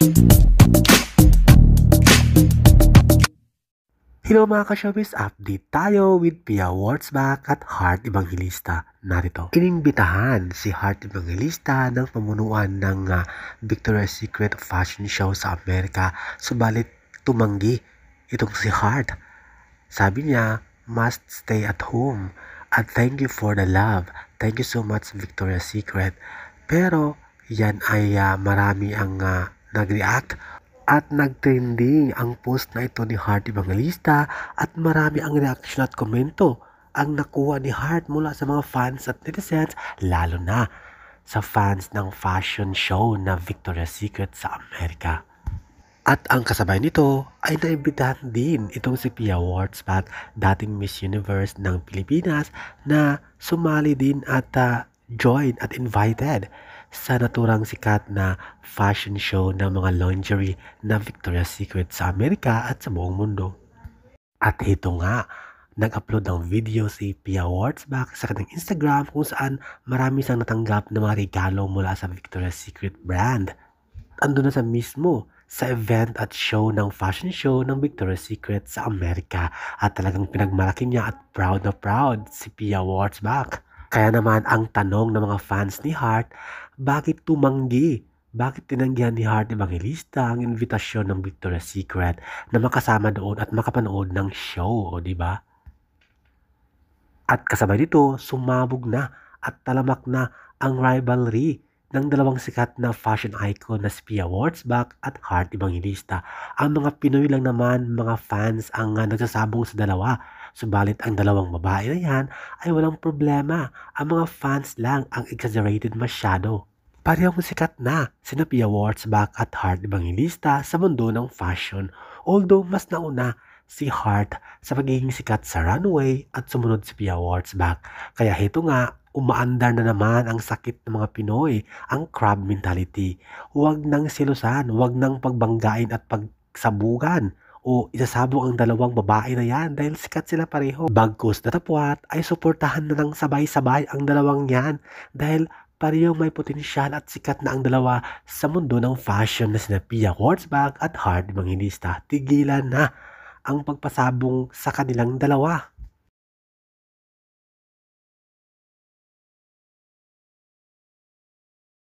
Hello mga ka-showbiz, update tayo with Pia Wurtzbach at Heart Evangelista. Narito, inimbitahan si Heart Evangelista ng pamunuan ng Victoria's Secret Fashion Show sa Amerika, subalit tumanggi itong si Heart. Sabi niya, must stay at home at thank you for the love. Thank you so much Victoria's Secret. Pero yan ay marami ang nag-react at nag-trending ang post na ito ni Heart Evangelista at marami ang reaction at komento ang nakuha ni Heart mula sa mga fans at netizens, lalo na sa fans ng fashion show na Victoria's Secret sa Amerika. At ang kasabay nito ay naimbitahan din itong si Pia Wurtzbach, dating Miss Universe ng Pilipinas, na sumali din at join at invited sa naturang sikat na fashion show ng mga lingerie na Victoria's Secret sa Amerika at sa buong mundo. At ito nga, nag-upload ng video si Pia Wurtzbach sa kanyang Instagram kung saan marami siyang natanggap na mga regalo mula sa Victoria's Secret brand. Ando na sa mismo sa event at show ng fashion show ng Victoria's Secret sa Amerika at talagang pinagmalaki niya at proud na proud si Pia Wurtzbach. Kaya naman ang tanong ng mga fans ni Heart, bakit tumanggi? Bakit tinanggihan ni Heart Evangelista ang invitasyon ng Victoria's Secret na makasama doon at makapanood ng show, o di ba? At kasabay nito, sumabog na at talamak na ang rivalry ng dalawang sikat na fashion icon na si Pia Wurtzbach at Heart Evangelista. Ang mga Pinoy lang naman, mga fans ang nagsasabong sa dalawa. Subalit ang dalawang babae na yan ay walang problema. Ang mga fans lang ang exaggerated masyado. Parehong sikat na sina Pia Wurtzbach at Heart Evangelista sa mundo ng fashion. Although mas nauna si Heart sa pagiging sikat sa runway at sumunod si Pia Wurtzbach. Kaya ito nga, umaandar na naman ang sakit ng mga Pinoy, ang crab mentality. Huwag nang silusan, huwag nang pagbanggain at pagsabugan o isasabong ang dalawang babae na yan dahil sikat sila pareho. Bagkus datapwat ay suportahan na ng sabay-sabay ang dalawang yan dahil parehong may potensyal at sikat na ang dalawa sa mundo ng fashion na sina Pia Wurtzbach at Heart Evangelista. Tigilan na ang pagpasabong sa kanilang dalawa.